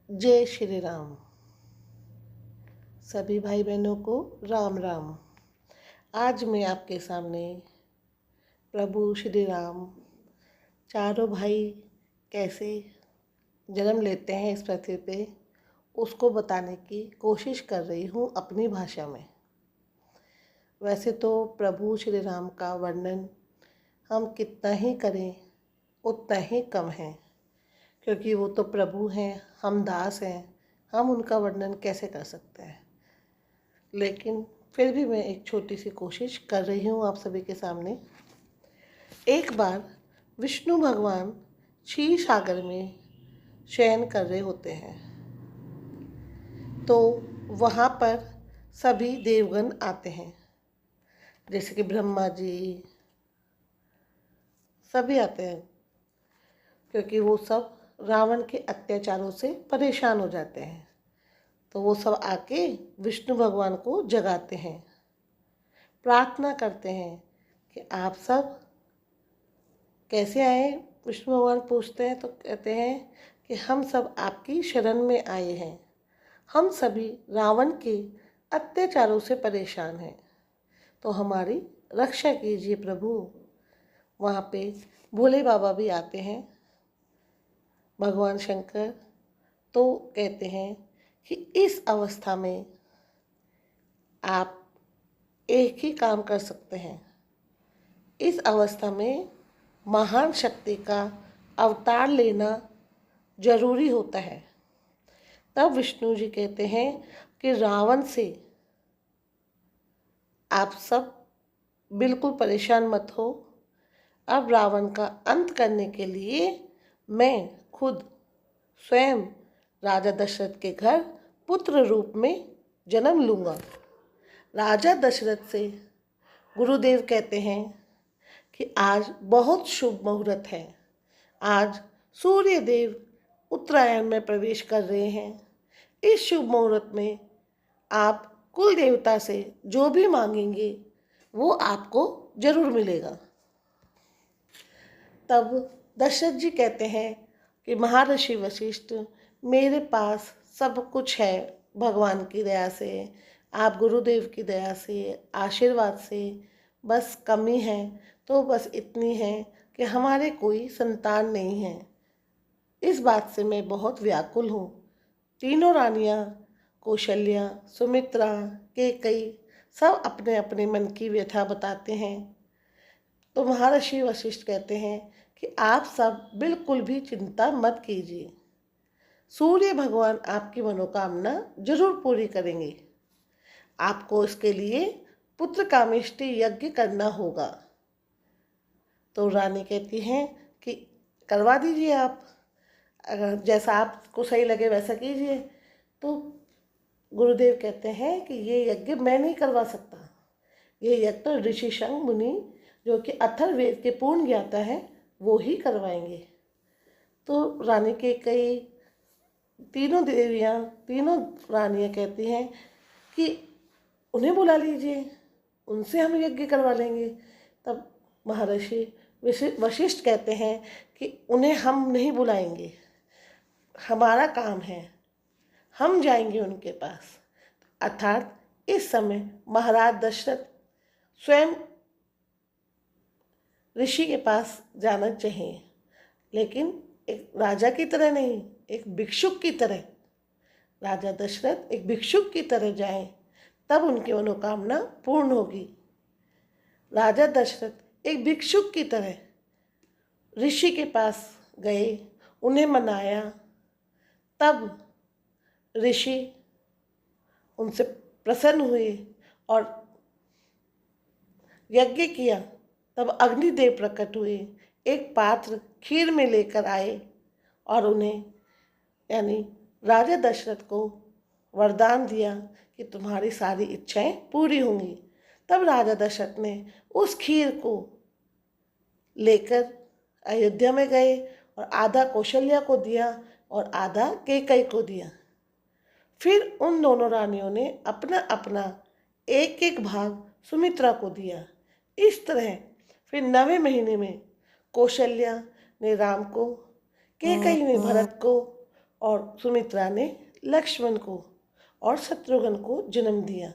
जय श्री राम। सभी भाई बहनों को राम राम। आज मैं आपके सामने प्रभु श्री राम चारों भाई कैसे जन्म लेते हैं इस पृथ्वी पे, उसको बताने की कोशिश कर रही हूँ अपनी भाषा में। वैसे तो प्रभु श्री राम का वर्णन हम कितना ही करें उतना ही कम है, क्योंकि वो तो प्रभु हैं, हम दास हैं, हम उनका वर्णन कैसे कर सकते हैं। लेकिन फिर भी मैं एक छोटी सी कोशिश कर रही हूँ आप सभी के सामने। एक बार विष्णु भगवान क्षीर सागर में शयन कर रहे होते हैं, तो वहाँ पर सभी देवगण आते हैं, जैसे कि ब्रह्मा जी सभी आते हैं, क्योंकि वो सब रावण के अत्याचारों से परेशान हो जाते हैं। तो वो सब आके विष्णु भगवान को जगाते हैं, प्रार्थना करते हैं कि आप सब कैसे आए। विष्णु भगवान पूछते हैं तो कहते हैं कि हम सब आपकी शरण में आए हैं, हम सभी रावण के अत्याचारों से परेशान हैं, तो हमारी रक्षा कीजिए प्रभु। वहाँ पे भोले बाबा भी आते हैं, भगवान शंकर, तो कहते हैं कि इस अवस्था में आप एक ही काम कर सकते हैं। इस अवस्था में महान शक्ति का अवतार लेना जरूरी होता है। तब विष्णु जी कहते हैं कि रावण से आप सब बिल्कुल परेशान मत हो। अब रावण का अंत करने के लिए मैं खुद स्वयं राजा दशरथ के घर पुत्र रूप में जन्म लूँगा। राजा दशरथ से गुरुदेव कहते हैं कि आज बहुत शुभ मुहूर्त है। आज सूर्य देव उत्तरायण में प्रवेश कर रहे हैं। इस शुभ मुहूर्त में आप कुल देवता से जो भी मांगेंगे वो आपको जरूर मिलेगा। तब दशरथ जी कहते हैं कि महर्षि वशिष्ठ, मेरे पास सब कुछ है भगवान की दया से, आप गुरुदेव की दया से, आशीर्वाद से, बस कमी है तो बस इतनी है कि हमारे कोई संतान नहीं है। इस बात से मैं बहुत व्याकुल हूँ। तीनों रानियाँ कौशल्या, सुमित्रा, कैकेयी सब अपने अपने मन की व्यथा बताते हैं। तो महर्षि वशिष्ठ कहते हैं कि आप सब बिल्कुल भी चिंता मत कीजिए, सूर्य भगवान आपकी मनोकामना जरूर पूरी करेंगे। आपको इसके लिए पुत्र कामेष्टि यज्ञ करना होगा। तो रानी कहती हैं कि करवा दीजिए आप, अगर जैसा आपको सही लगे वैसा कीजिए। तो गुरुदेव कहते हैं कि ये यज्ञ मैं नहीं करवा सकता, ये यज्ञ तो ऋषि शंग मुनि, जो कि अथर्ववेद के पूर्ण ज्ञाता है, वो ही करवाएंगे। तो रानी के कई तीनों देवियाँ, तीनों रानियाँ कहती हैं कि उन्हें बुला लीजिए, उनसे हम यज्ञ करवा लेंगे। तब महर्षि वशिष्ठ कहते हैं कि उन्हें हम नहीं बुलाएंगे, हमारा काम है, हम जाएंगे उनके पास। अर्थात इस समय महाराज दशरथ स्वयं ऋषि के पास जाना चाहिए, लेकिन एक राजा की तरह नहीं, एक भिक्षुक की तरह। राजा दशरथ एक भिक्षुक की तरह जाएं, तब उनकी मनोकामना पूर्ण होगी। राजा दशरथ एक भिक्षुक की तरह ऋषि के पास गए, उन्हें मनाया, तब ऋषि उनसे प्रसन्न हुए और यज्ञ किया। तब अग्निदेव प्रकट हुए, एक पात्र खीर में लेकर आए और उन्हें यानी राजा दशरथ को वरदान दिया कि तुम्हारी सारी इच्छाएं पूरी होंगी। तब राजा दशरथ ने उस खीर को लेकर अयोध्या में गए और आधा कौशल्या को दिया और आधा कैकेयी को दिया। फिर उन दोनों रानियों ने अपना अपना एक एक भाग सुमित्रा को दिया। इस तरह फिर 9वें महीने में कौशल्या ने राम को, कैकेयी ने भरत को और सुमित्रा ने लक्ष्मण को और शत्रुघ्न को जन्म दिया।